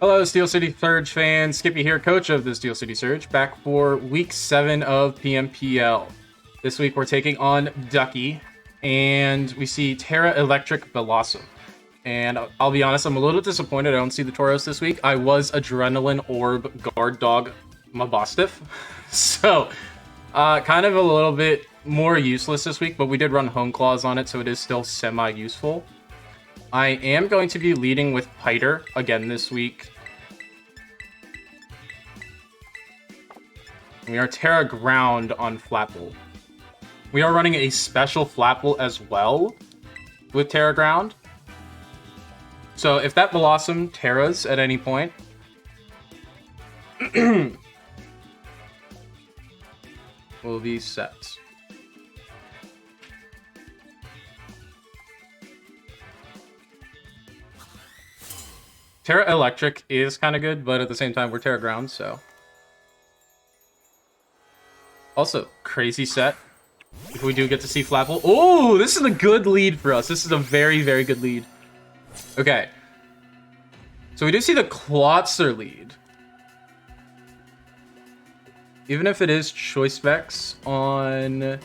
Hello, Steel City Surge fans. Skippy here, coach of the Steel City Surge, back for week 7 of PMPL. This week we're taking on Ducky, and we see Terra Electric Blossom. And I'll be honest, I'm a little disappointed I don't see the Tauros this week. I was Adrenaline Orb Guard Dog Mabostiff, so kind of a little bit more useless this week, but we did run Home Claws on it, so it is still semi-useful. I am going to be leading with Piter again this week. We are Terra Ground on Flapple. We are running a special Flapple as well with Terra Ground. So if that Blossom Terras at any point, will be set. Terra Electric is kind of good, but at the same time, we're Terra Ground, so. Also, crazy set. If we do get to see Flapple. Oh, this is a good lead for us. This is a very, very good lead. Okay. So we do see the Klotzer lead. Even if it is Choice Specs on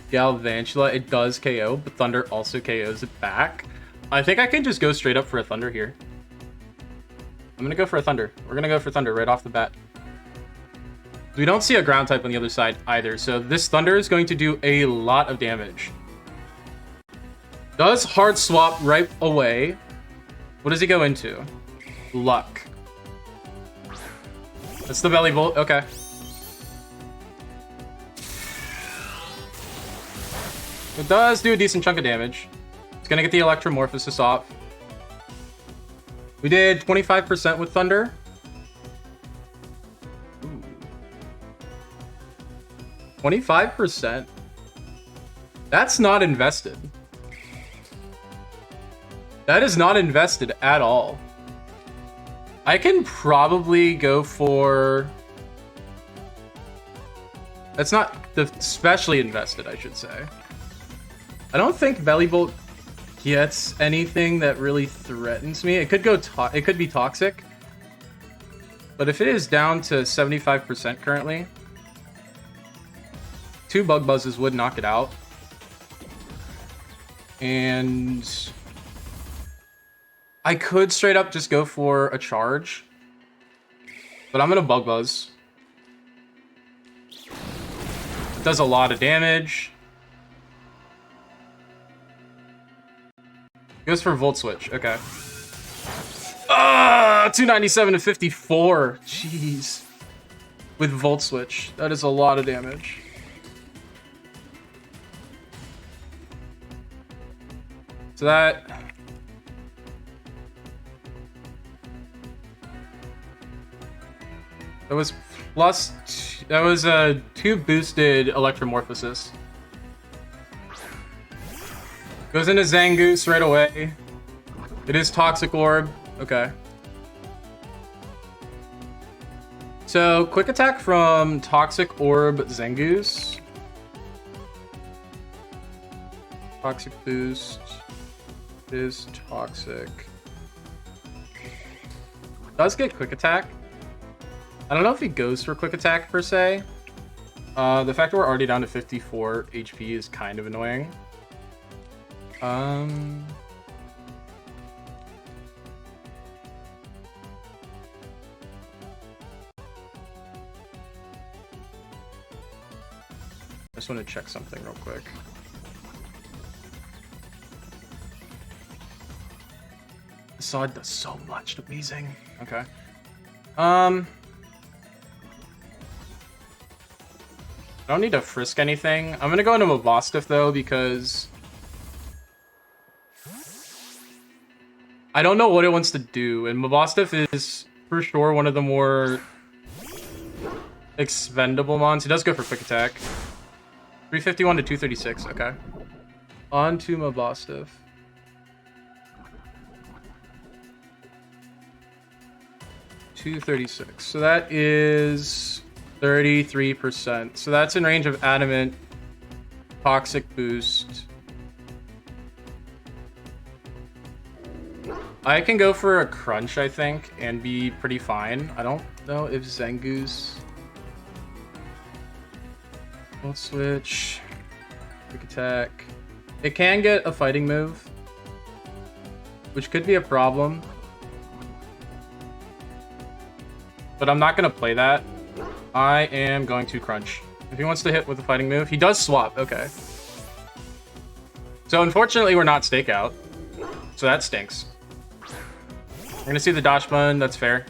Galvantula, it does KO, but Thunder also KOs it back. I think I can just go straight up for a Thunder here. I'm going to go for a Thunder. We're going to go for Thunder right off the bat. We don't see a ground type on the other side either, so this Thunder is going to do a lot of damage. Does hard swap right away. What does he go into? Luck. That's the Belly Bolt. Okay. It does do a decent chunk of damage. It's going to get the Electromorphosis off. We did 25% with Thunder. Ooh. 25%? That's not invested. That is not invested at all. I can probably go for... That's not the specially invested, I should say. I don't think Belly Bolt gets anything that really threatens me. It could go it could be toxic, but if it is down to 75% currently, 2 Bug Buzzes would knock it out. And I could straight up just go for a charge, but I'm gonna Bug Buzz. It does a lot of damage. Goes for Volt Switch. Okay. 297 to 54. Jeez. With Volt Switch. That is a lot of damage. So that... That was plus... That was 2 boosted Electromorphosis. Goes into Zangoose right away. It is Toxic Orb. Okay. So, quick attack from Toxic Orb Zangoose. Toxic Boost. It is Toxic. Does get Quick Attack. I don't know if he goes for Quick Attack per se. The fact that we're already down to 54 HP is kind of annoying. I just want to check something real quick. The Sod does so much to Weezing. Okay. I don't need to frisk anything. I'm gonna go into Mabostiff though because I don't know what it wants to do, and Mabostiff is for sure one of the more expendable mons. He does go for Quick Attack. 351 to 236, okay. On to Mabostiff. $236. So that is 33%. So that's in range of Adamant, Toxic Boost, I can go for a crunch, I think, and be pretty fine. I don't know if Zangoose... Volt switch. Quick attack. It can get a fighting move, which could be a problem. But I'm not going to play that. I am going to crunch. If he wants to hit with a fighting move, he does swap. Okay. So unfortunately, we're not stakeout. So that stinks. We're going to see the dodge button. That's fair.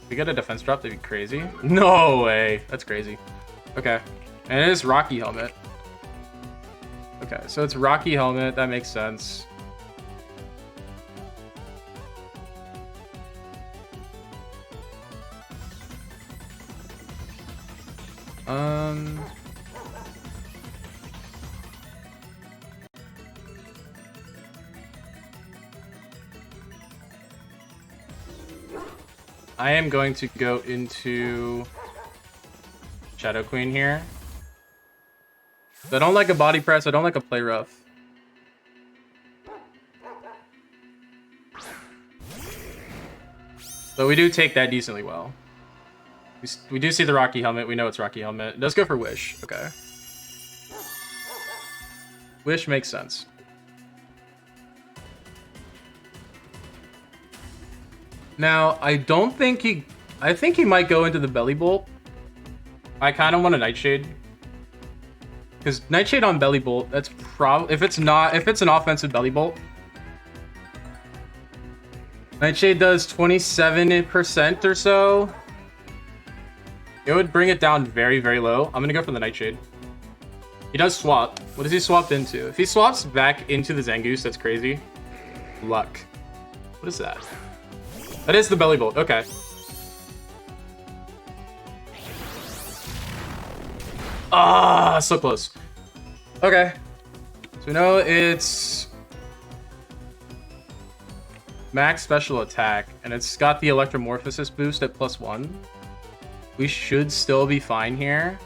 If we get a defense drop, that'd be crazy. No way. That's crazy. Okay. And it is Rocky Helmet. Okay, so it's Rocky Helmet. That makes sense. I am going to go into Shadow Queen here. I don't like a body press. I don't like a play rough. But we do take that decently well. We do see the Rocky Helmet. We know it's Rocky Helmet. It does go for Wish. Okay. Wish makes sense. Now, I don't think he... I think he might go into the Belly Bolt. I kind of want a Nightshade. Because Nightshade on Belly Bolt, that's probably... If it's an offensive Belly Bolt... Nightshade does 27% or so. It would bring it down very, very low. I'm going to go for the Nightshade. He does swap. What does he swap into? If he swaps back into the Zangoose, that's crazy. Luck. What is that? That is the Belly Bolt. Okay. Ah, so close. Okay. So we know it's max special attack, and it's got the Electromorphosis boost at +1. We should still be fine here.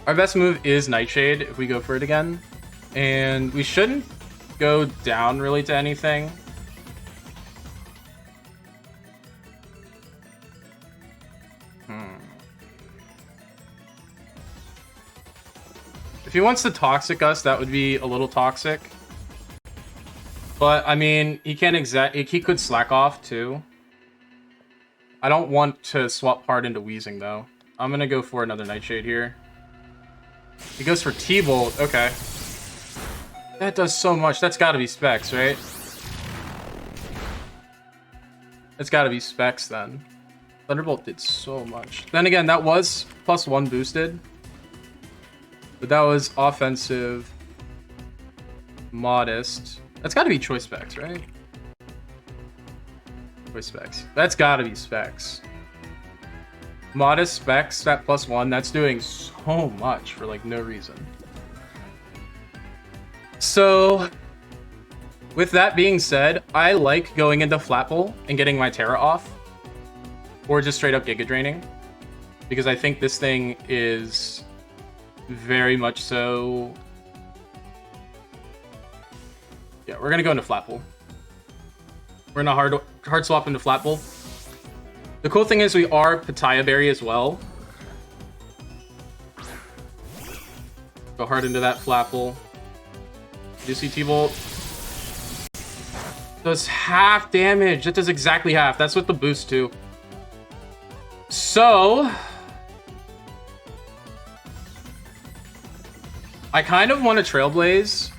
Our best move is Nightshade if we go for it again. And we shouldn't go down really to anything. If he wants to Toxic us, that would be a little toxic. But, I mean, he can't he could slack off, too. I don't want to swap hard into Wheezing, though. I'm gonna go for another Nightshade here. He goes for T-Bolt. Okay. That does so much. That's gotta be Specs, right? That's gotta be Specs, then. Thunderbolt did so much. Then again, that was +1 boosted. But that was offensive. Modest. That's gotta be Choice Specs, right? Choice Specs. That's gotta be Specs. Modest Specs, that +1, that's doing so much for, like, no reason. So, with that being said, I like going into Flapple and getting my Terra off. Or just straight up Giga Draining. Because I think this thing is very much so... Yeah, we're gonna go into Flapple. We're gonna hard swap into Flapple. The cool thing is we are Pitaya Berry as well. Go hard into that Flapple. Juicy T-Bolt. Does half damage. That does exactly half. That's with the boost too. So... I kind of want to Trailblaze.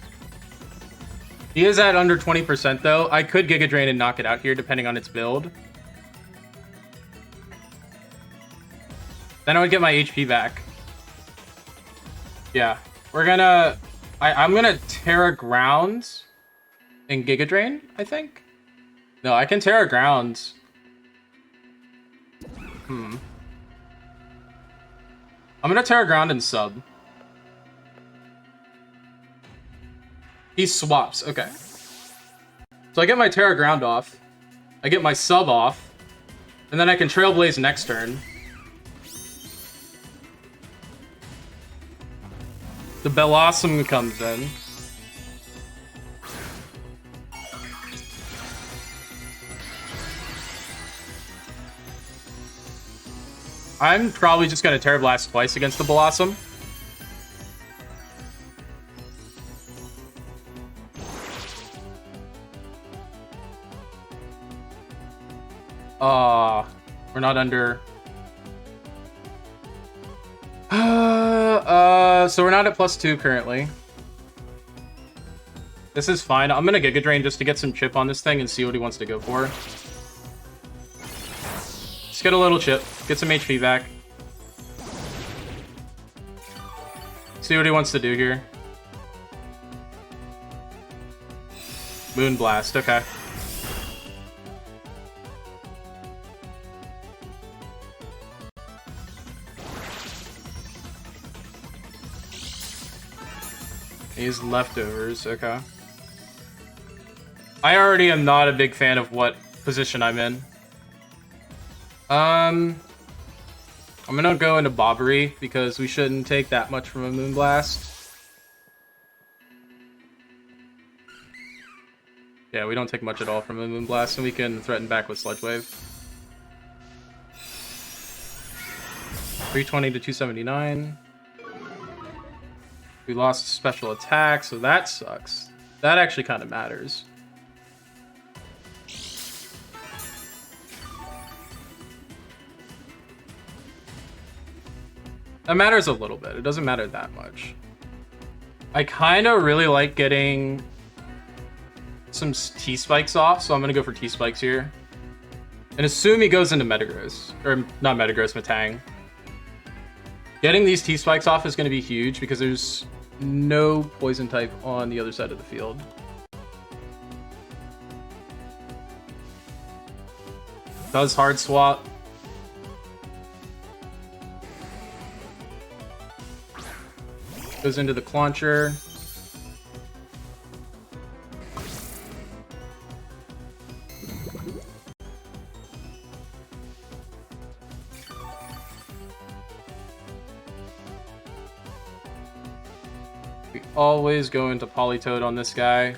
He is at under 20% though. I could Giga Drain and knock it out here depending on its build. Then I would get my HP back. Yeah. We're gonna... I'm gonna Terra Ground and Giga Drain, I think? No, I can Terra Ground. I'm gonna Terra Ground and sub. He swaps, okay. So I get my Terra Ground off. I get my sub off. And then I can Trailblaze next turn. The Bellossom comes in. I'm probably just going to Terra Blast twice against the Bellossom. We're not under... so we're not at +2 currently. This is fine. I'm gonna Giga Drain just to get some chip on this thing and see what he wants to go for. Let's get a little chip. Get some HP back. See what he wants to do here. Moon Blast, okay. He's leftovers, okay. I already am not a big fan of what position I'm in. I'm gonna go into Bobbery because we shouldn't take that much from a Moonblast. Yeah, we don't take much at all from a Moonblast, and we can threaten back with Sludge Wave. 320 to 279. We lost special attack, so that sucks. That actually kind of matters. That matters a little bit. It doesn't matter that much. I kind of really like getting some T-Spikes off, so I'm going to go for T-Spikes here. And assume he goes into Metagross. Or, not Metagross, Metang. Getting these T-Spikes off is going to be huge because there's no poison type on the other side of the field. Does hard swap. Goes into the Clauncher. We always go into Politoed on this guy.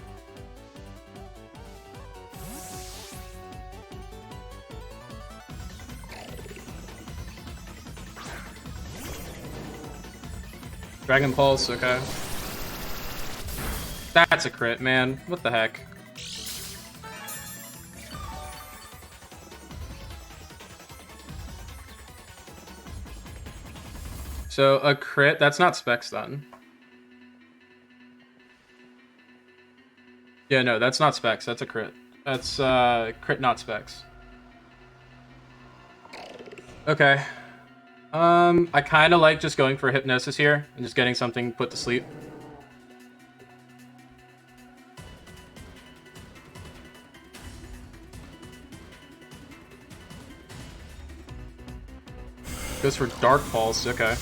Dragon Pulse, okay. That's a crit, man. What the heck? So, a crit? That's not Specs, then. Yeah, no, that's not Specs. That's a crit. That's, crit, not Specs. Okay. I kind of like just going for Hypnosis here and just getting something put to sleep. Goes for Dark Pulse, okay.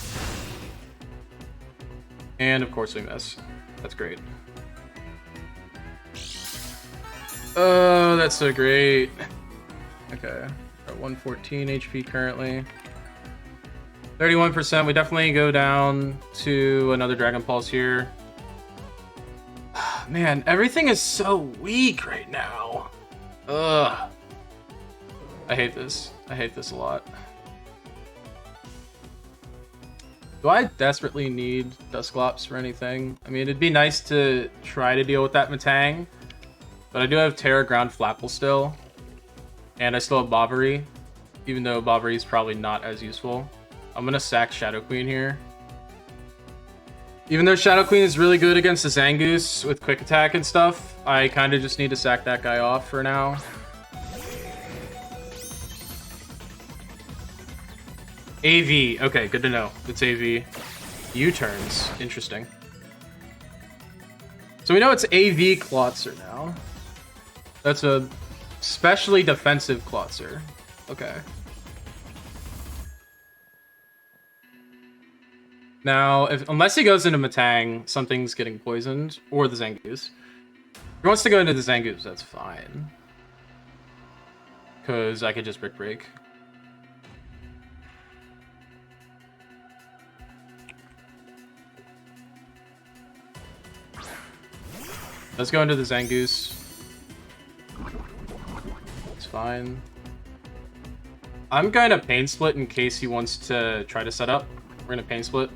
And of course we miss. That's great. Oh, that's so great. Okay, at 114 HP currently. 31%, we definitely go down to another Dragon Pulse here. Man, everything is so weak right now. Ugh. I hate this. I hate this a lot. Do I desperately need Dusclops for anything? I mean, it'd be nice to try to deal with that Metang, but I do have Terra Ground Flapple still, and I still have Bobbery, even though Bobbery is probably not as useful. I'm gonna sack Shadow Queen here. Even though Shadow Queen is really good against the Zangoose with quick attack and stuff, I kind of just need to sack that guy off for now. AV. Okay, good to know. It's AV. U-turns. Interesting. So we know it's AV Klotzer now. That's a specially defensive Klotzer. Okay. Now, unless he goes into Metang, something's getting poisoned, or the Zangoose. If he wants to go into the Zangoose, that's fine. Because I could just Brick Break. Let's go into the Zangoose. It's fine. I'm going to Pain Split in case he wants to try to set up. We're going to Pain Split.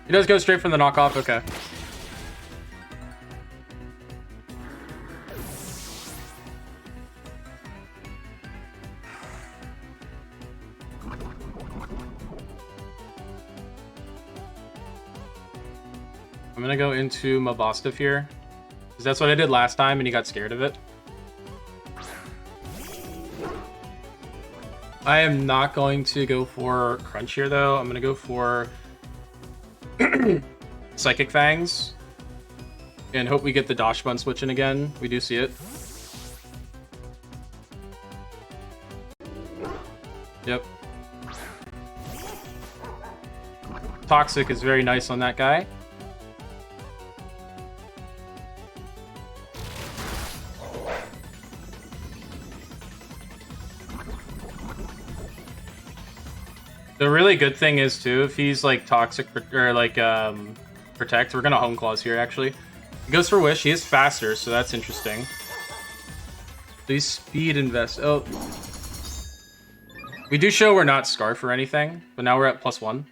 He does go straight from the knockoff. Okay. I'm going to go into Mabostif here. Because that's what I did last time and he got scared of it. I am not going to go for Crunch here, though. I'm going to go for Psychic Fangs. And hope we get the Dosh Bun switching again. We do see it. Yep. Toxic is very nice on that guy. The really good thing is too, if he's like toxic or like protect, we're gonna home claws here actually. He goes for wish, he is faster, so that's interesting. Please speed invest. Oh, we do show we're not scarf or anything, but now we're at +1.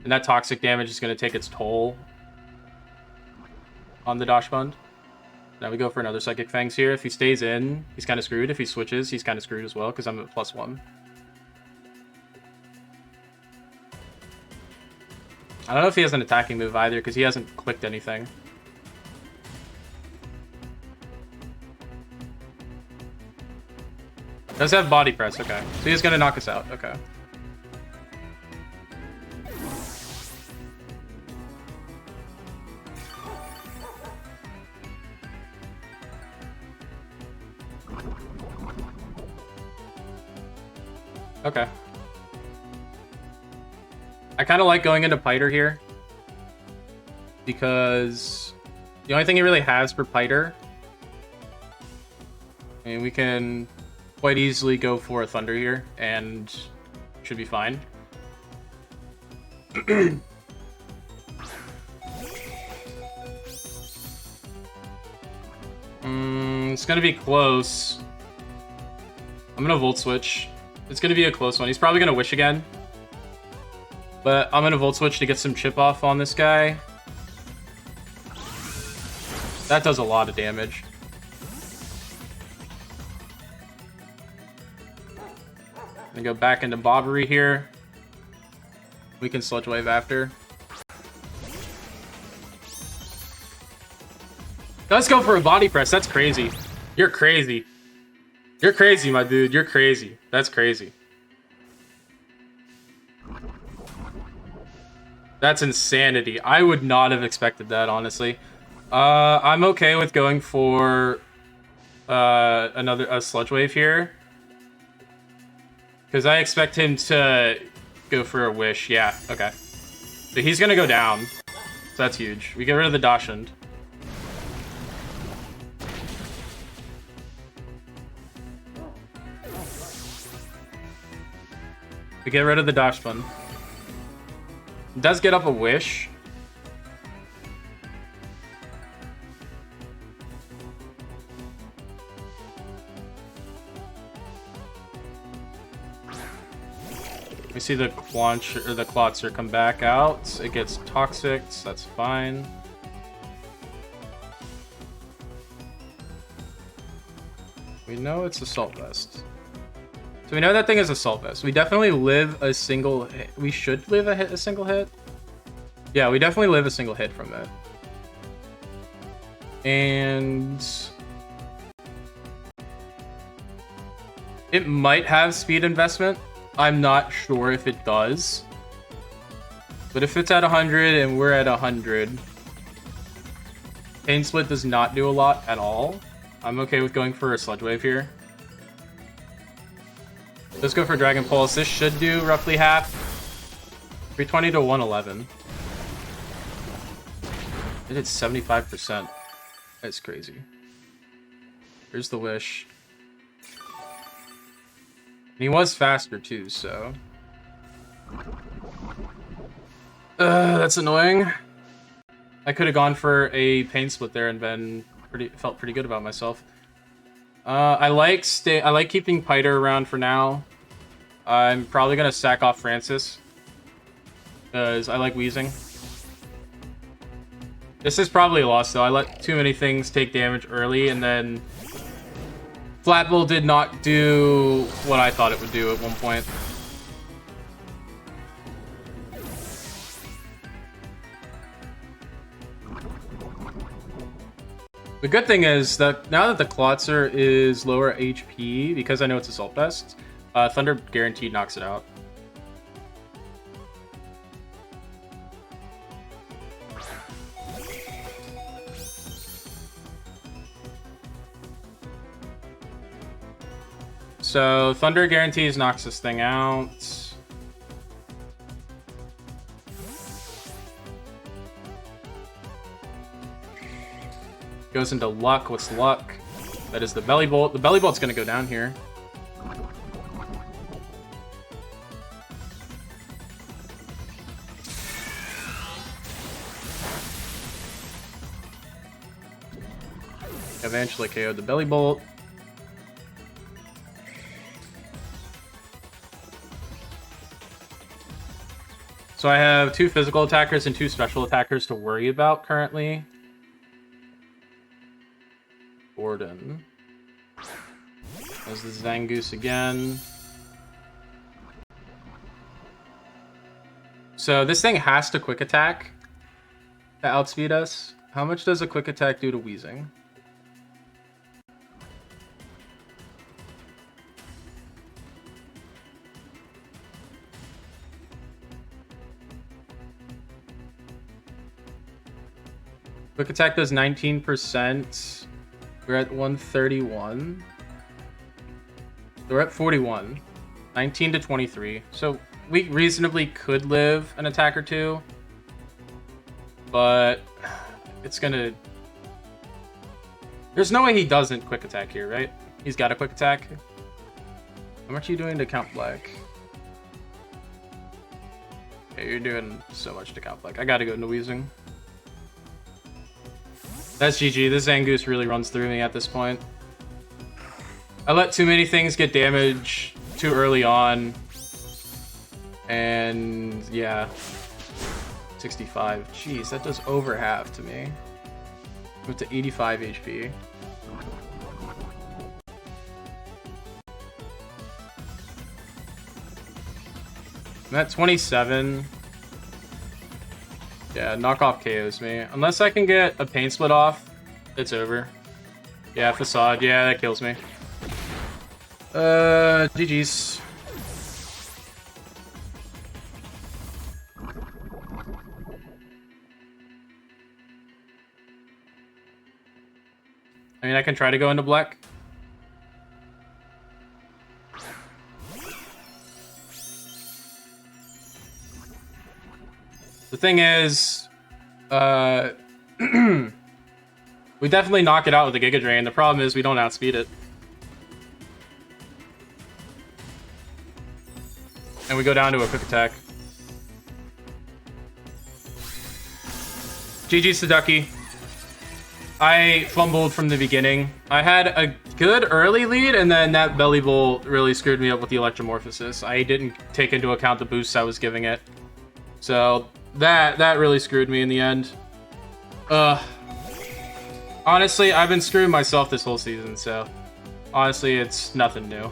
And that toxic damage is gonna take its toll on the Dosh Bund. Now we go for another Psychic Fangs here. If he stays in, he's kind of screwed. If he switches, he's kind of screwed as well because I'm at +1. I don't know if he has an attacking move either because he hasn't clicked anything. Does have body press, okay. So he's gonna knock us out, okay. Okay. I kind of like going into Piter here because the only thing he really has for Piter, and we can quite easily go for a Thunder here and should be fine. It's gonna be close. I'm gonna Volt Switch. It's gonna be a close one. He's probably gonna wish again. But I'm gonna Volt Switch to get some chip off on this guy. That does a lot of damage. Gonna go back into Bobbery here. We can Sludge Wave after. Let's go for a body press. That's crazy. You're crazy. You're crazy, my dude. You're crazy. That's crazy. That's insanity. I would not have expected that, honestly. I'm okay with going for a Sludge Wave here. Because I expect him to go for a wish. Yeah, okay. So he's going to go down. So that's huge. We get rid of the Dachshund. We get rid of the Dosh Bun. Does get up a wish. We see the Clotzer come back out. It gets toxic, so that's fine. We know it's Assault Vest. So we know that thing is Assault Vest. We definitely live a single hit. We should live a single hit. Yeah, we definitely live a single hit from that. And it might have speed investment. I'm not sure if it does. But if it's at 100 and we're at 100, Pain Split does not do a lot at all. I'm okay with going for a Sludge Wave here. Let's go for Dragon Pulse. This should do roughly half. 320 to 111. It did 75%. That's crazy. Here's the wish. And he was faster too, so. That's annoying. I could have gone for a pain split there and felt pretty good about myself. I like keeping Piter around for now. I'm probably gonna sack off Francis because I like wheezing. This is probably a loss though. I let too many things take damage early, and then Flat Bull did not do what I thought it would do at one point. The good thing is that now that the Klotzer is lower HP, because I know it's Assault Vest, Thunder guaranteed knocks it out. So Thunder guarantees knocks this thing out. Goes into luck. What's luck? That is the belly bolt. The belly bolt's gonna go down here. Eventually KO'd the belly bolt. So I have 2 physical attackers and 2 special attackers to worry about currently. Gordon. There's the Zangoose again. So this thing has to quick attack to outspeed us. How much does a quick attack do to wheezing? Quick attack does 19%. We're at 131. We're at 41. 19 to 23. So we reasonably could live an attack or two. But it's gonna... There's no way he doesn't quick attack here, right? He's got a quick attack. How much are you doing to count black? Okay, you're doing so much to count black. I gotta go into wheezing. That's GG. This Zangoose really runs through me at this point. I let too many things get damage too early on. And yeah. 65. Jeez, that does over half to me. Move to 85 HP. I'm at 27. Yeah, knockoff KOs me. Unless I can get a pain split off, it's over. Yeah, Facade. Yeah, that kills me. GG's. I mean, I can try to go into black. The thing is, we definitely knock it out with the Giga Drain. The problem is we don't outspeed it. And we go down to a quick attack. GG Saducky. I fumbled from the beginning. I had a good early lead, and then that belly bolt really screwed me up with the Electromorphosis. I didn't take into account the boosts I was giving it. So that really screwed me in the end. Honestly, I've been screwing myself this whole season, so honestly, it's nothing new.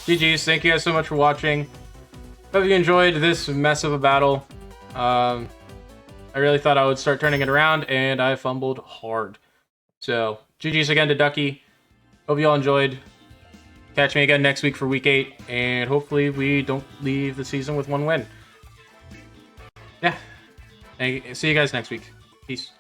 GG's, thank you guys so much for watching. Hope you enjoyed this mess of a battle. I really thought I would start turning it around, and I fumbled hard. So, GG's again to Ducky. Hope you all enjoyed. Catch me again next week for Week 8, and hopefully we don't leave the season with 1 win. Yeah. See you guys next week. Peace.